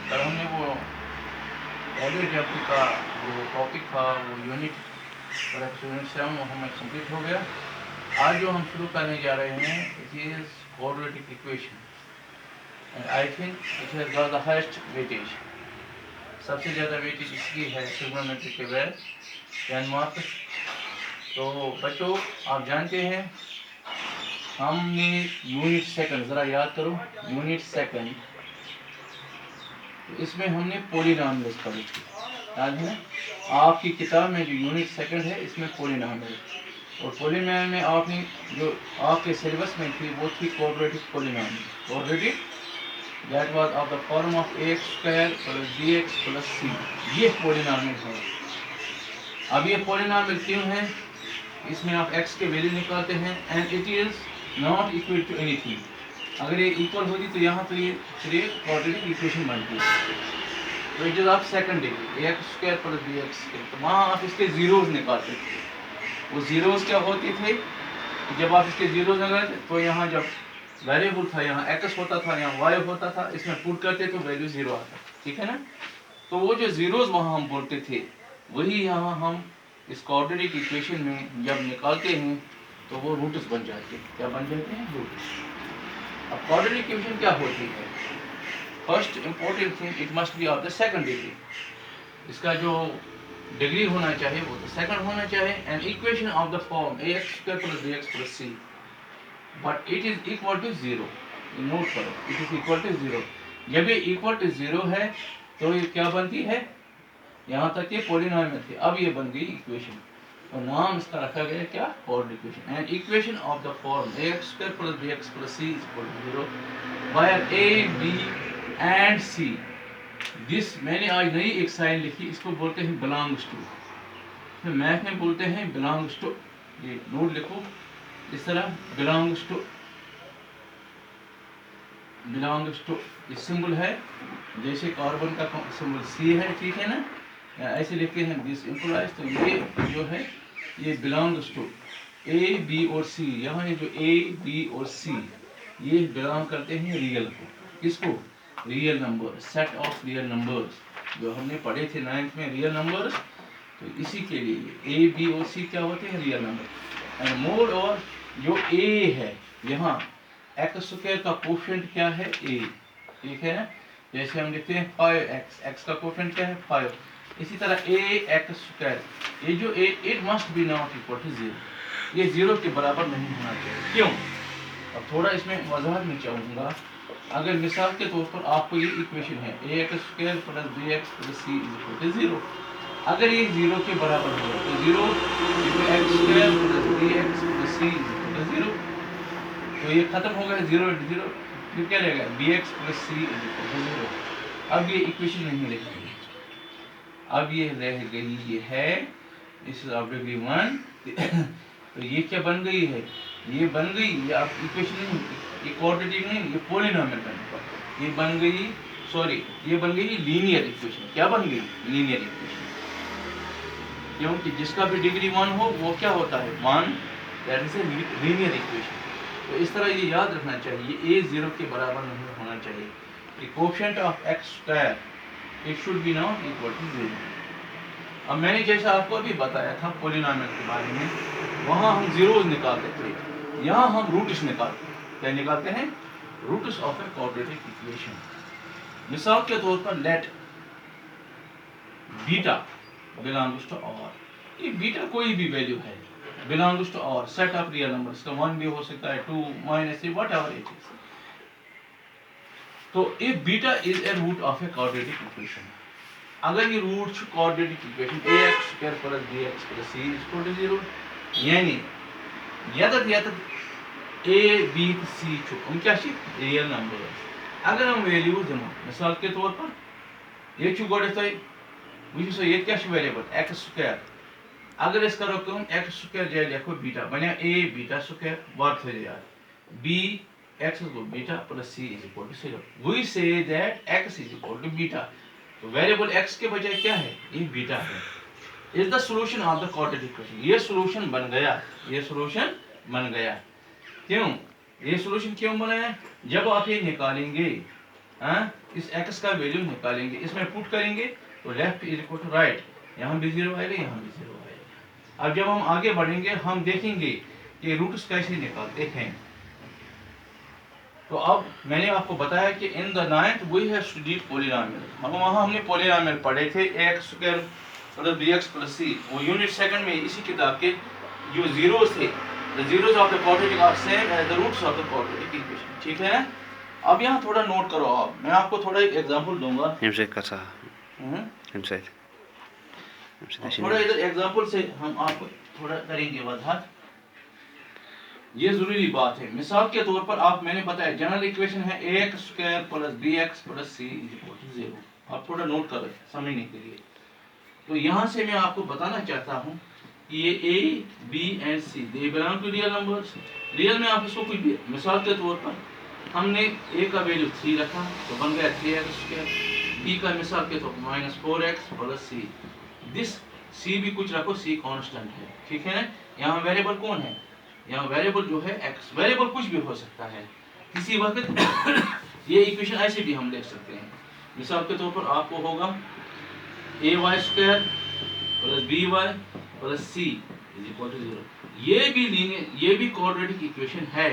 कल हमने वो पहले चैप्टर का जो टॉपिक था वो यूनिट 7 वो हमें कंप्लीट हो गया। आज जो हम शुरू करने जा रहे हैं it is quadratic equation and I think it has got the highest weightage. सबसे ज़्यादा वेटेज इसकी है ट्रिग्नोमेट्री के बाद 10 मार्क्स। तो बच्चों आप जानते हैं हमने यूनिट सेकंड, ज़रा याद करो, यूनिट सेकंड इसमें हमने पॉलिनॉमियल्स पढ़ी थी, याद है ना? आपकी किताब में जो यूनिट सेकंड है इसमें पॉलिनॉमियल, और पॉलिनॉमियल में आपने जो आपके सिलेबस में थी वो थी quadratic polynomial. Quadratic that was of the form of x² + bx + c। ये पॉलिनॉमियल है। अब ये पॉलिनॉमियल क्यों है? इसमें आप x के वैल्यू निकालते हैं and it is not equal to anything. अगर ये इक्वल होती तो यहाँ तो ये फिर क्वाड्रेटिक इक्वेशन बनती है। तो इट इज आप सेकंड डिग्री x² + bx, तो वहाँ आप इसके जीरोज निकालते थे। वो जीरोज क्या होते थे? जब आप इसके जीरोज लगाते तो यहाँ जब वेरिएबल था, यहाँ x होता था, यहाँ y होता था, इसमें पुट करते तो वैल्यू जीरो आता, ठीक है ना? तो वो जो जीरोज वहाँ हम बोलते थे वही यहाँ हम इस क्वाड्रेटिक इक्वेशन में जब निकालते हैं तो वो रूट्स बन जाते हैं। क्या बन जाते हैं? रूट्स। अब क्वाड्रेटिक इक्वेशन क्या होती है? First important thing, it must B of the second degree. इसका जो डिग्री होना चाहिए वो तो सेकंड होना चाहिए। And equation of the form ax² + bx + c, but it is equal to zero. Note करो, it is equal to zero. जब ये इक्वल टू जीरो है तो ये क्या बनती है? यहाँ तक ये पॉलिनॉमियल थी, अब ये बन गई इक्वेशन, और नाम इसका रखा गया क्या? Quadratic equation. And equation of the form ax² + bx + c = 0 where a b and c, this मैंने आज नई एक साइन लिखी, इसको बोलते हैं बिलोंग्स टू। मैथ में बोलते हैं बिलोंग्स टू। ये नोट लिखो इस तरह, बिलोंग्स टू, बिलोंग्स टू। ये सिंबल है जैसे कार्बन का सिंबल सी है, ठीक है ना? ऐसे लिखते हैं दिस इंप्लाइज। तो ये जो है ये बिलोंग्स टू ए बी और सी। यहाँ ये जो ए बी और सी ये बिलोंग करते हैं रियल को। किसको? Real number, set of real numbers जो हमने पढ़े थे 9th में, रियल नंबर्स। तो इसी के लिए ए बी और सी क्या होते हैं? Real number. एंड मोर और जो ए है यहाँ x² का कोफिशिएंट क्या है? ए, ठीक है ना? जैसे हम लिखते हैं 5x, x का कोफिशिएंट क्या है? 5। इसी तरह ax², ये जो a, it must be not equal to 0। ये 0 के बराबर नहीं होना चाहिए। क्यों? अब थोड़ा इसमें वजाहत में चाहूँगा। अगर मिसाल के तौर पर आपको ये इक्वेशन है ax² + bx + c = 0, अगर ये 0 के बराबर हो तो 0 x² + bx + c = 0, तो ये खत्म हो गया 0 × 0। फिर क्या रहेगा? bx + c = 0। अब ये इक्वेशन नहीं रहेगी, अब ये रह गई ये है इस ऑफ डिग्री 1। तो ये क्या बन गई है? ये बन गई, ये अब इक्वेशन नहीं, ये क्वाड्रेटिक नहीं, ये पॉलिनॉमियल बन गई। ये बन गई, सॉरी, ये बन गई लीनियर इक्वेशन। क्या बन गई? Linear equation. क्योंकि जिसका भी डिग्री 1 हो वो क्या होता है? 1, that is a linear equation. तो इस तरह ये याद रखना चाहिए, a 0 के बराबर नहीं होना चाहिए। The coefficient of x² it should be not equal to 0। अब मैंने जैसा आपको अभी बताया था पॉलिनॉमियल के बारे में, वहाँ हम जीरोज निकालते थे, यहाँ हम रूट्स निकालते हैं। क्या निकालते हैं? Roots of a quadratic equation. मिसाल के तौर पर let beta belongs to R। ये बीटा कोई भी वैल्यू है, belongs to R, set of real numbers. तो 1 भी हो सकता है, 2, -3, व्हाटएवर इट इज। तो if beta is a root of a quadratic equation, अगर ये root quadratic equation ax² + bx + c = 0, यानी यदि a b c हम क्या रियल नंबर्स। अगर हम वैल्यू दिमो, मिसाल के तौर पर ये गोड़े तो ये क्या वेरिएबल x²। अगर इसका रकम x² जाए लिखो बीटा, बने a β² वर्थ है यार, b x = beta + c = 0। We say that x = beta. तो वेरिएबल x के बजाय क्या है? ये बीटा है। Is the solution of the quadratic equation. ये सॉल्यूशन बन गया, ये सॉल्यूशन बन गया। क्यों? ये सॉल्यूशन क्यों बना है? जब आप ये निकालेंगे इस x का वैल्यू निकालेंगे, इसमें पुट करेंगे तो left is equal to right, यहाँ भी 0 आएगा, यहाँ भी 0 आएगा। अब जब हम आगे बढ़ेंगे हम देखेंगे कि रूट्स कैसे निकालते हैं। तो अब मैंने आपको बताया कि in the ninth we have studied polynomial, हम वहाँ हमने पॉलिनॉमियल पढ़े थे x square plus bx plus c, वो यूनिट सेकंड में इसी किताब के जो जीरोस थे, the zeros of the quadratic are same as the roots of the quadratic equation, ठीक है ना। अब यहाँ थोड़ा नोट करो आप, मैं आपको थोड़ा एक एग्जांपल दूंगा, थोड़ा इधर एग्जांपल से हम आपको थोड़ा करेंगे वजाहत, ये जरूरी बात है। मिसाल के तौर पर आप, मैंने बताया जनरल इक्वेशन है ax square plus bx plus c equal to 0, आप थोड़ा नोट करें समझने के लिए। तो यहाँ से मैं आपको बताना चाहता हूँ कि ये a, b and c they belong to real numbers. Real में आप इसको कुछ भी, मिसाल के तौर पर हमने a का वैल्यू 3 रखा तो बन गया 3x स्क्वायर, b का मिसाल के तौर पर -4x plus c, this c भी कुछ रखो, c कांस्टेंट है, ठीक है ना। यहाँ वेरिएबल कौन है, यहाँ वेरिएबल जो है x, वेरिएबल कुछ भी हो सकता है किसी वक्त ये इक्वेशन ऐसे भी हम लिख सकते हैं। मिसाल के तौर पर आपको होगा ay square plus by plus c is equal to 0, ये भी लीनियर, ये भी क्वाड्रेटिक इक्वेशन है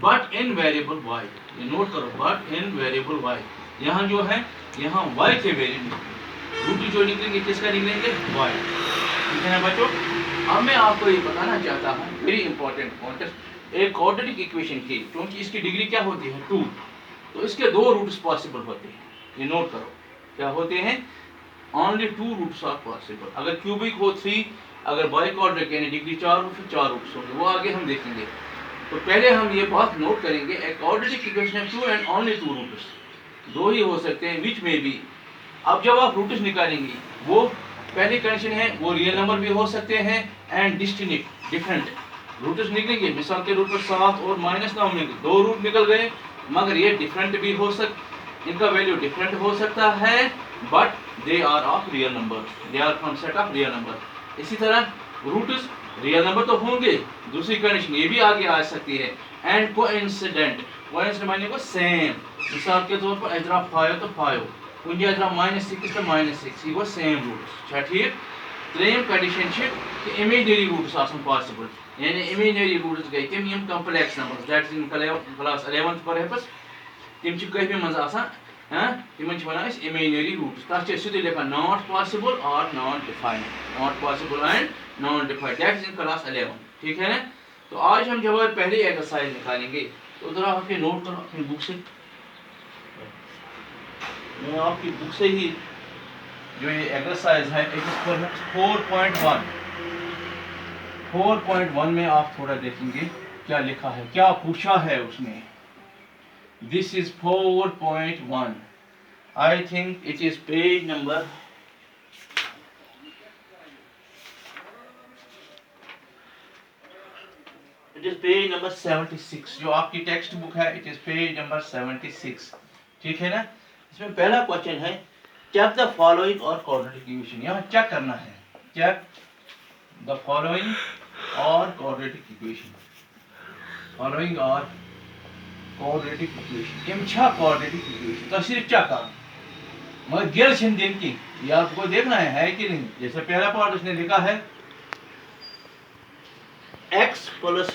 बट इन वेरिएबल y, ये नोट करो, बट इन वेरिएबल y, यहाँ जो है यहाँ y के वैल्यू रूट जो निकलेंगे किसका निकलेंगे y, ठीक है ना बच्चों। अब मैं आपको ये बताना चाहता हूँ वेरी इंपॉर्टेंट पॉइंट, एक क्वाड्रेटिक इक्वेशन की क्योंकि इसकी डिग्री क्या होती है 2, तो इसके दो रूट्स पॉसिबल होते हैं, ये नोट करो क्या होते हैं, ओनली 2 रूट्स आर पॉसिबल। अगर क्यूबिक हो 3, अगर बाई क्वाड्रेटिक यानी डिग्री 4 हो फिर 4 रूट्स होंगे, वो आगे हम देखेंगे। तो पहले हम ये बात नोट करेंगे, एक क्वाड्रेटिक इक्वेशन है 2 एंड ओनली 2 रूट्स, दो ही हो सकते हैं विच में भी। अब जब आप रूट्स निकालेंगे वो पहली कंडीशन है वो रियल नंबर भी हो सकते हैं एंड डिस्टिंक्ट डिफरेंट रूट्स निकलेंगे। मिसाल के रूट पर 7 और -9 में 2 रूट निकल गए, मगर ये डिफरेंट भी हो इनका वैल्यू डिफरेंट हो सकता है but they are of real number, they are from set of real number. इसी तरह रूट्स रियल नंबर तो होंगे, दूसरी कंडीशन ये भी आगे आ सकती है एंड कोइंसिडेंट, कोइंसिडेंट माने को सेम, मिसाल के तौर पर इधर 5 तो 5, कुछ इधर -6 तो -6, ये वो सेम रूट्स, अच्छा ठीक। त्रेम कंडीशन है कि इमेजिनरी रूट्स आसन पॉसिबल, यानी इमेजिनरी रूट्स गए तिम यम complex numbers, that is in class 11th perhaps तिम छ कहीं मज आसान, तिमन छ वनान अस इमेजिनरी रूट्स, तथ छ सीधे लिखा नॉट पॉसिबल और not defined, not possible and not defined, that is in class 11, ठीक है ना। तो आज हम जब पहली एक्सरसाइज निकालेंगे तो जरा आपके नोट करो अपनी बुक से, मैं आपकी बुक से ही जो ये एक्सरसाइज है एक्सपेरिमेंट 4.1 में आप थोड़ा देखेंगे क्या लिखा है, क्या पूछा है उसने। This is 4.1, I think it is page number, it is page number 76, जो आपकी टेक्स्ट बुक है इट इज पेज नंबर 76, ठीक है ना। इसमें पहला क्वेश्चन है चेक द फॉलोइंग और क्वाड्रेटिक इक्वेशन, यहाँ चेक करना है, चेक द फॉलोइंग और क्वाड्रेटिक इक्वेशन, फॉलोइंग और क्वाड्रेटिक इक्वेशन, यम छा क्वाड्रेटिक इक्वेशन तो सिर्फ चेक कर, मगर गेल छिन दिन की ये आपको देखना है कि नहीं। जैसे पहला पार्ट उसने लिखा है x प्लस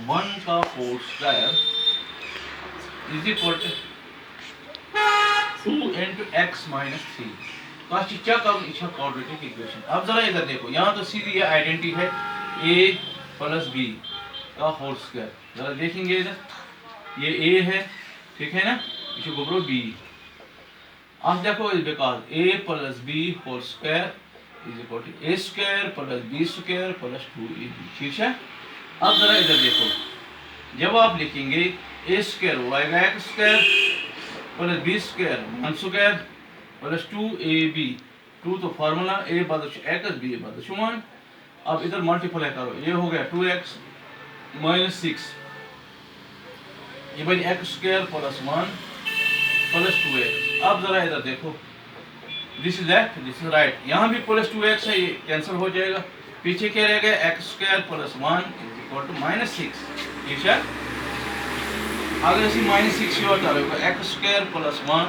1 का whole square is equal to 2 into x minus 3, तो आज चेक कर इच्छा क्वाड्रेटिक इक्वेशन। अब जरा इधर देखो, यहाँ तो सीधी ये आइडेंटिटी है a प्लस b का होल स्क्वायर, जरा देखेंगे इधर ये a है, ठीक है ना, इसे गोबरो b, अब देखो इस because a plus b whole square is equal to a square plus b square plus 2ab, ठीक है। अब जरा इधर देखो, जब आप लिखेंगे a स्क्वायर वो आएगा x square plus B square 1 square plus 2ab, 2 तो फार्मूला a बदल x b बदल 1, अब इधर मल्टीप्लाई करो, ये हो गया 2x माइनस 6, ये बन x square plus 1 plus 2x। अब जरा इधर देखो, this is left this is right, यहाँ भी प्लस 2x है, ये कैंसिल हो जाएगा, पीछे क्या रह गया x square plus 1 is equal to -6, ठीक है। अगर इसी -6 की ओर डालोगे x स्क्वायर प्लस 1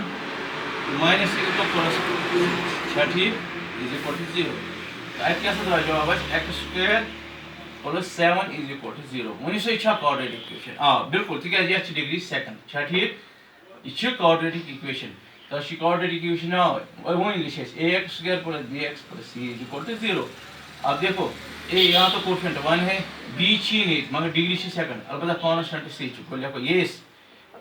माइनस तो प्लस ठीक इज इक्वल टू 0 क्या जवाब x square plus 7 is equal to 0 one सह क्वाड्रेटिक इक्वेशन बिल्कुल तक डिग्री सेकंड ठीक यह क्वाड्रेटिक इक्वेशन तो क्वाड्रेटिक इक्वेशन नाव वन लिखे ax square plus bx plus c is equal to 0 अब देखो ए यहाँ तो कोफिशिएंट 1 है b छी नहीं मगर डिग्री सेकंड अलबत्ता कांस्टेंट c को लिखो yes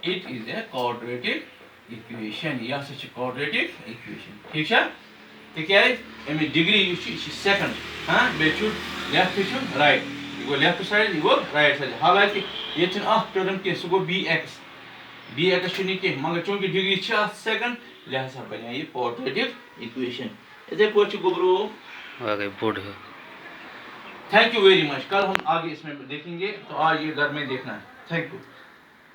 it is a quadratic equation यह से क्वाड्रेटिक इक्वेशन ठीक है तिकाज अमि डिग्री सेकंड हाँ बे लेफ्ट राइट यह गो लेफ्ट साइड यह गो राइट साइड हालांकि ये टर्म कह सह गो bx कह मगर चूंकि डिग्री सेकंड लिहाजा बने यह क्वाड्रेटिक इक्वेशन इथे पे गुब्रो board. Thank you very much कल हम आगे इसमें देखेंगे तो आज ये घर में देखना है थैंक यू।